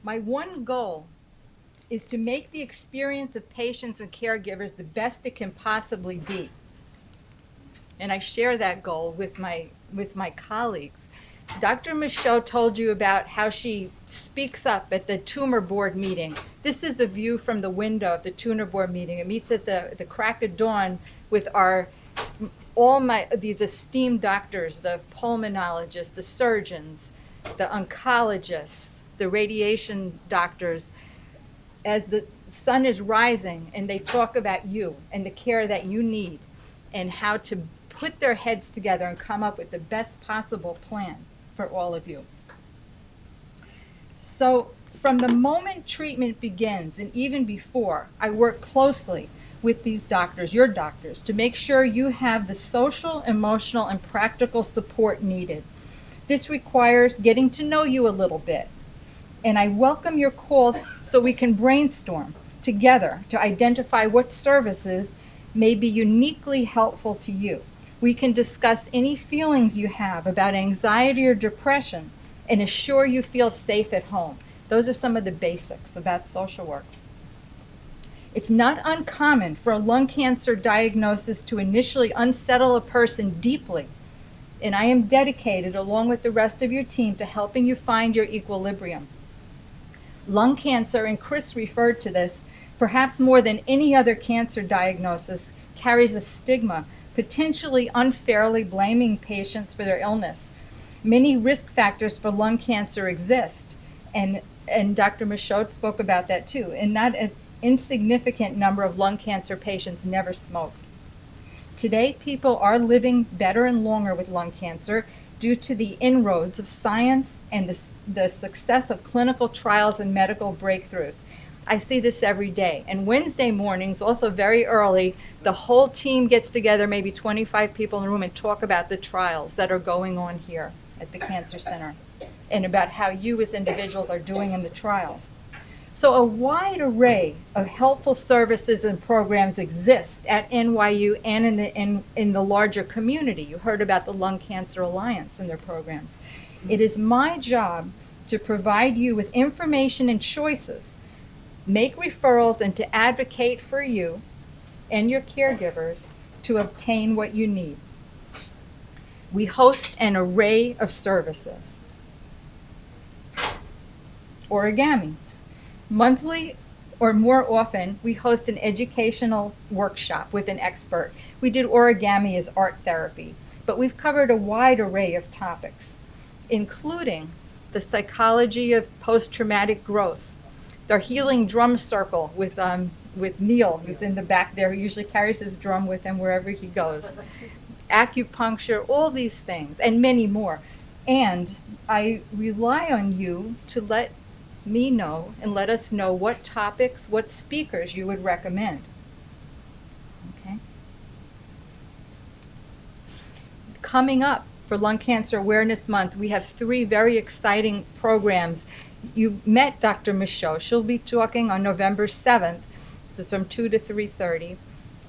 My one goal is to make the experience of patients and caregivers the best it can possibly be. And I share that goal with my colleagues. Dr. Michaud told you about how she speaks up at the Tumor board meeting. This is a view from the window of the Tumor board meeting. It meets at the crack of dawn with these esteemed doctors, the pulmonologists, the surgeons, the oncologists, the radiation doctors, as the sun is rising, and they talk about you and the care that you need and how to put their heads together and come up with the best possible plan for all of you. So from the moment treatment begins and even before, I work closely with these doctors, your doctors, to make sure you have the social, emotional, and practical support needed. This requires getting to know you a little bit. And I welcome your calls so we can brainstorm together to identify what services may be uniquely helpful to you. We can discuss any feelings you have about anxiety or depression and assure you feel safe at home. Those are some of the basics about social work. It's not uncommon for a lung cancer diagnosis to initially unsettle a person deeply, and I am dedicated, along with the rest of your team, to helping you find your equilibrium. Lung cancer, and Chris referred to this, perhaps more than any other cancer diagnosis, carries a stigma, potentially unfairly blaming patients for their illness. Many risk factors for lung cancer exist, and Dr. Michaud spoke about that too, and not an insignificant number of lung cancer patients never smoke. Today, people are living better and longer with lung cancer due to the inroads of science and the success of clinical trials and medical breakthroughs. I see this every day. And Wednesday mornings, also very early, the whole team gets together, maybe 25 people in the room, and talk about the trials that are going on here at the Cancer Center and about how you as individuals are doing in the trials. So a wide array of helpful services and programs exist at NYU and in the larger community. You heard about the Lung Cancer Alliance and their programs. It is my job to provide you with information and choices, make referrals, and to advocate for you and your caregivers to obtain what you need. We host an array of services. Origami. Monthly or more often, we host an educational workshop with an expert. We did origami as art therapy, but we've covered a wide array of topics, including the psychology of post-traumatic growth, the healing drum circle with Neil, who's in the back there, who usually carries his drum with him wherever he goes, acupuncture, all these things, and many more. And I rely on you to let me know and let us know what topics, what speakers you would recommend. Okay. Coming up for Lung Cancer Awareness Month, we have 3 very exciting programs. You met Dr. Michaud. She'll be talking on November 7th. This is from 2 to 3:30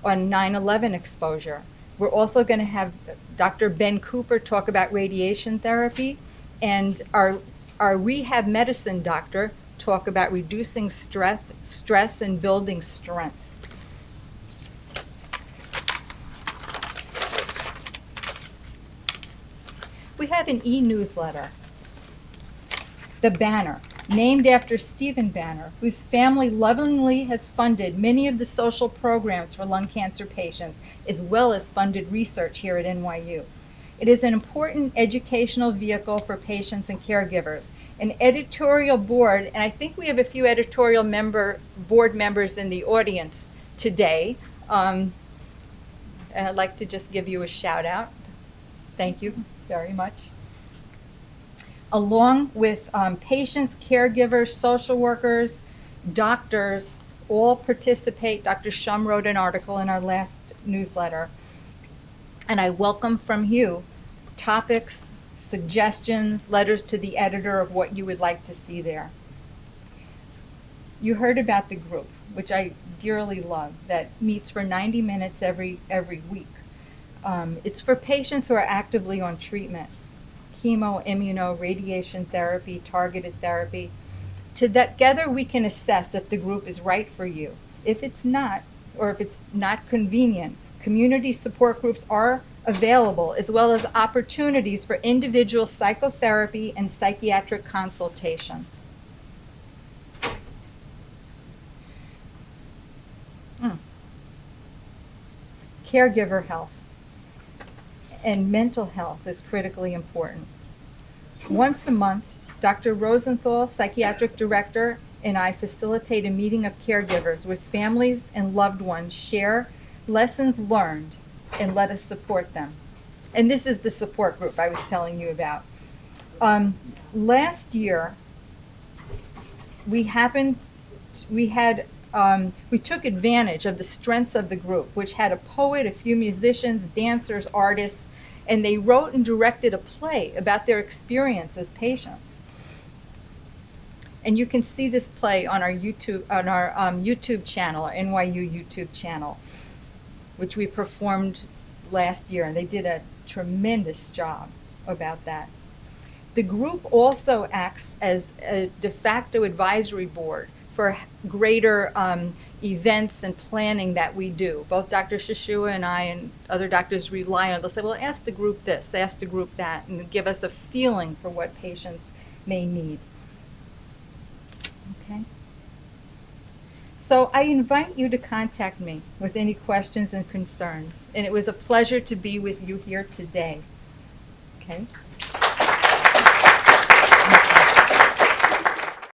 on 9/11 exposure. We're also going to have Dr. Ben Cooper talk about radiation therapy, and our rehab medicine doctor talk about reducing stress and building strength. We have an e-newsletter, The Banner, named after Stephen Banner, whose family lovingly has funded many of the social programs for lung cancer patients, as well as funded research here at NYU. It is an important educational vehicle for patients and caregivers. An editorial board, and I think we have a few editorial board members in the audience today. And I'd like to just give you a shout out. Thank you very much. Along with patients, caregivers, social workers, doctors, all participate. Dr. Shum wrote an article in our last newsletter. And I welcome from you topics, suggestions, letters to the editor of what you would like to see there. You heard about the group, which I dearly love, that meets for 90 minutes every week. It's for patients who are actively on treatment, chemo, immuno, radiation therapy, targeted therapy. Together we can assess if the group is right for you. If it's not, or if it's not convenient, community support groups are available, as well as opportunities for individual psychotherapy and psychiatric consultation. Caregiver health and mental health is critically important. Once a month, Dr. Rosenthal, psychiatric director, and I facilitate a meeting of caregivers with families and loved ones, share lessons learned, and let us support them. And this is the support group I was telling you about. Last year, we took advantage of the strengths of the group, which had a poet, a few musicians, dancers, artists, and they wrote and directed a play about their experience as patients. And you can see this play on our YouTube channel, our NYU YouTube channel, which we performed last year, and they did a tremendous job about that. The group also acts as a de facto advisory board for greater events and planning that we do. Both Dr. Shishua and I and other doctors rely on it. They'll say, well, ask the group this, ask the group that, and give us a feeling for what patients may need. Okay? So I invite you to contact me with any questions and concerns. And it was a pleasure to be with you here today. Okay?